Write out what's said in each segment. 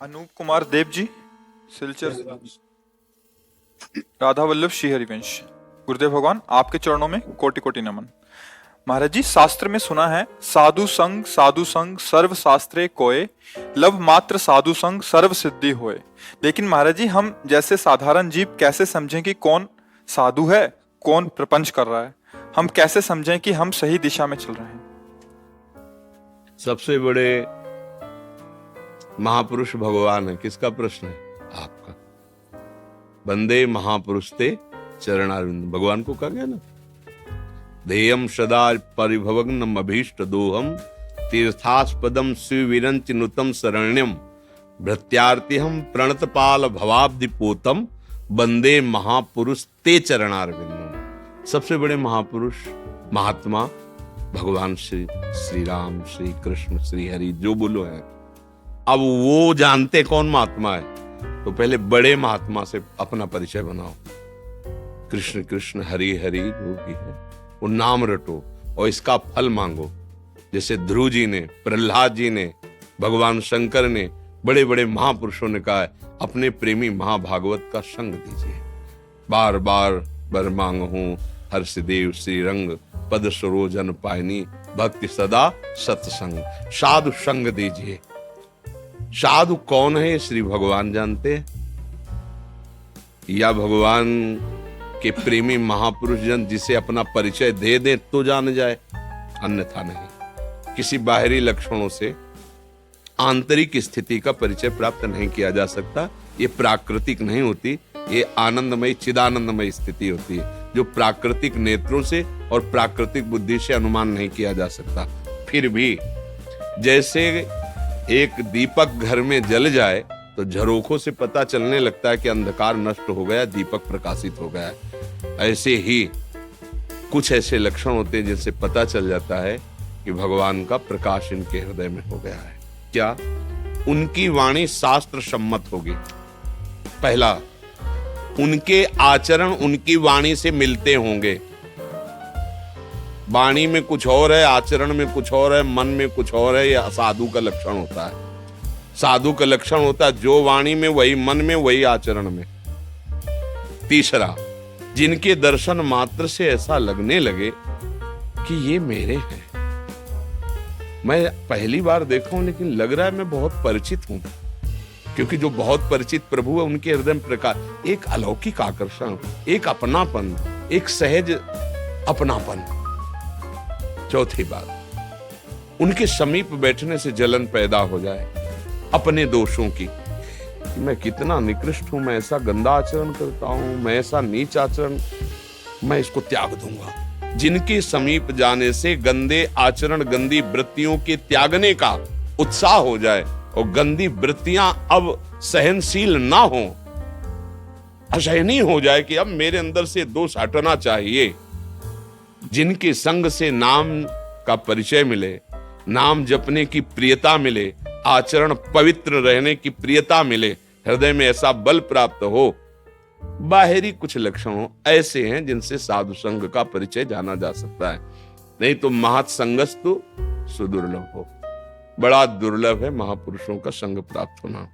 अनूप कुमार देव जी, सिलचर, राधा वल्लभ श्री हरिवंश। गुरुदेव भगवान, आपके चरणों में कोटि कोटि नमन। महाराज जी, शास्त्र में सुना है साधु संग सर्व शास्त्रे कोय, लव मात्र साधु संग सर्व सिद्धि होए। लेकिन महाराज जी, हम जैसे साधारण जीव कैसे समझें कि कौन साधु है, कौन प्रपंच कर रहा है? हम कैसे समझें कि हम सही दिशा में चल रहे हैं? सबसे बड़े महापुरुष भगवान है, किसका प्रश्न है? आपका। बंदे महापुरुष ते चरणारविंद, भगवान को कहा गया ना, ध्येयम सदा परिभवग्नम अभीष्ट दोहम तीर्थास्पदम स्विविरंच नुतम शरण्यम भृत्यार्तिहम प्रणतपाल भवाब्धिपोतम बंदे महापुरुष ते चरणारविंदम। सबसे बड़े महापुरुष महात्मा भगवान श्री राम, श्री कृष्ण, श्री हरि, जो बोलो है। अब वो जानते कौन महात्मा है, तो पहले बड़े महात्मा से अपना परिचय बनाओ। कृष्ण कृष्ण हरि हरि जो भी है वो नाम रटो और इसका फल मांगो। जैसे ध्रुव जी ने, प्रहलाद जी ने, भगवान शंकर ने, बड़े बड़े महापुरुषों ने कहा है, अपने प्रेमी महाभागवत का संग दीजिए। बार बार बर मांग हूं हर्षदेव श्री रंग, पद सरोजन पायनी, भक्ति सदा सत्संग। साधु संग दीजिए। साधु कौन है, श्री भगवान जानते हैं, या भगवान के प्रेमी महापुरुष जन जिसे अपना परिचय दे दे तो जान जाए, अन्यथा नहीं। किसी बाहरी लक्षणों से आंतरिक स्थिति का परिचय प्राप्त नहीं किया जा सकता। ये प्राकृतिक नहीं होती, ये आनंदमयी चिदानंदमयी स्थिति होती है, जो प्राकृतिक नेत्रों से और प्राकृतिक बुद्धि से अनुमान नहीं किया जा सकता। फिर भी जैसे एक दीपक घर में जल जाए तो झरोखों से पता चलने लगता है कि अंधकार नष्ट हो गया, दीपक प्रकाशित हो गया है। ऐसे ही कुछ ऐसे लक्षण होते हैं जिनसे पता चल जाता है कि भगवान का प्रकाश इनके हृदय में हो गया है। क्या? उनकी वाणी शास्त्र सम्मत होगी। पहला, उनके आचरण उनकी वाणी से मिलते होंगे। वाणी में कुछ और है, आचरण में कुछ और है, मन में कुछ और है। यह साधु का लक्षण होता है। साधु का लक्षण होता है जो वाणी में वही मन में वही आचरण में। तीसरा, जिनके दर्शन मात्र से ऐसा लगने लगे कि ये मेरे हैं। मैं पहली बार देखा हूं लेकिन लग रहा है मैं बहुत परिचित हूं, क्योंकि जो बहुत परिचित प्रभु है उनके हृदय में प्रकाश, एक अलौकिक आकर्षण, एक अपनापन, एक सहज अपनापन। चौथी बात, उनके समीप बैठने से जलन पैदा हो जाए अपने दोषों की, कि मैं कितना निकृष्ट हूं, मैं ऐसा गंदा आचरण करता हूं, मैं ऐसा नीच आचरण, मैं इसको त्याग दूंगा। जिनके समीप जाने से गंदे आचरण, गंदी वृत्तियों के त्यागने का उत्साह हो जाए और गंदी वृत्तियां अब सहनशील ना हो, असहनीय हो जाए कि अब मेरे अंदर से दोष हटना चाहिए। जिनके संग से नाम का परिचय मिले, नाम जपने की प्रियता मिले, आचरण पवित्र रहने की प्रियता मिले, हृदय में ऐसा बल प्राप्त हो। बाहरी कुछ लक्षण ऐसे हैं जिनसे साधु संग का परिचय जाना जा सकता है, नहीं तो महत् संगस्तु सुदुर्लभ हो। बड़ा दुर्लभ है महापुरुषों का संग प्राप्त होना।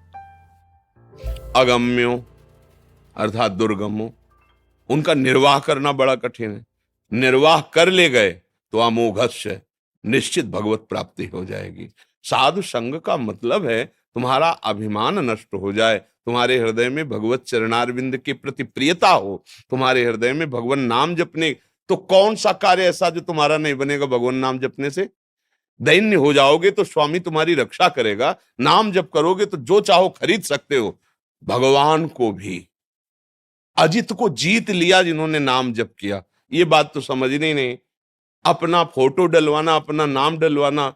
अगम्यो अर्थात दुर्गमो, उनका निर्वाह करना बड़ा कठिन है। निर्वाह कर ले गए तो अमोघस्य निश्चित भगवत प्राप्ति हो जाएगी। साधु संग का मतलब है तुम्हारा अभिमान नष्ट हो जाए, तुम्हारे हृदय में भगवत चरणारविंद के प्रति प्रियता हो, तुम्हारे हृदय में भगवान नाम जपने। तो कौन सा कार्य ऐसा जो तुम्हारा नहीं बनेगा भगवान नाम जपने से? दैन्य हो जाओगे तो स्वामी तुम्हारी रक्षा करेगा, नाम जप करोगे तो जो चाहो खरीद सकते हो। भगवान को भी, अजित को जीत लिया जिन्होंने नाम जप किया। ये बात तो समझनी नहीं। अपना फोटो डलवाना, अपना नाम डलवाना,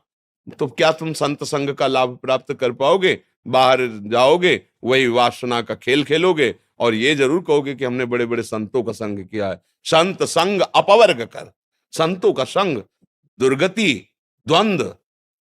तो क्या तुम संत संग का लाभ प्राप्त कर पाओगे? बाहर जाओगे वही वासना का खेल खेलोगे और ये जरूर कहोगे कि हमने बड़े बड़े संतों का संग किया है। संत संग अपवर्ग कर, संतों का संग दुर्गति, द्वंद्व,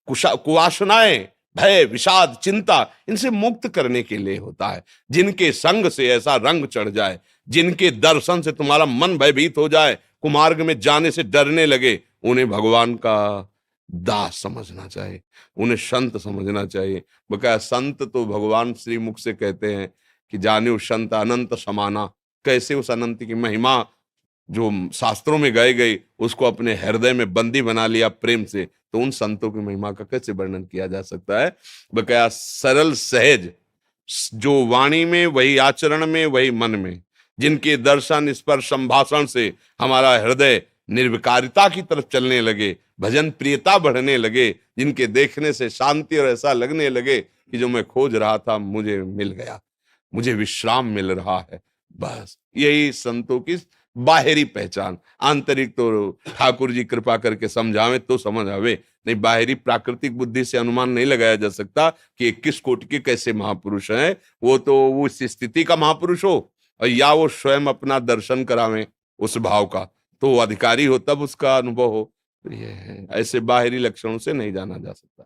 कुवासनाएं, भय, विषाद, चिंता, इनसे मुक्त करने के लिए होता है। जिनके संग से ऐसा रंग चढ़ जाए, जिनके दर्शन से तुम्हारा मन भयभीत हो जाए, कुमार्ग में जाने से डरने लगे, उन्हें भगवान का दास समझना चाहिए, उन्हें संत समझना चाहिए। बकाया संत तो भगवान श्री मुख से कहते हैं कि जाने संत अनंत समाना। कैसे उस अनंत की महिमा जो शास्त्रों में गाई गई उसको अपने हृदय में बंदी बना लिया प्रेम से, तो उन संतों की महिमा का कैसे वर्णन किया जा सकता है। बकाया सरल सहज, जो वाणी में वही आचरण में वही मन में, जिनके दर्शन स्पर्श संभाषण से हमारा हृदय निर्विकारिता की तरफ चलने लगे, भजन प्रियता बढ़ने लगे, जिनके देखने से शांति और ऐसा लगने लगे कि जो मैं खोज रहा था मुझे मिल गया, मुझे विश्राम मिल रहा है। बस यही संतों की बाहरी पहचान। आंतरिक तो ठाकुर जी कृपा करके समझावे तो समझ आवे, नहीं बाहरी प्राकृतिक बुद्धि से अनुमान नहीं लगाया जा सकता कि 21 कोटि के कैसे महापुरुष हैं। वो तो उस स्थिति का महापुरुष हो और या वो स्वयं अपना दर्शन करावे उस भाव का, तो वो अधिकारी हो तब उसका अनुभव हो। तो ये है, ऐसे बाहरी लक्षणों से नहीं जाना जा सकता।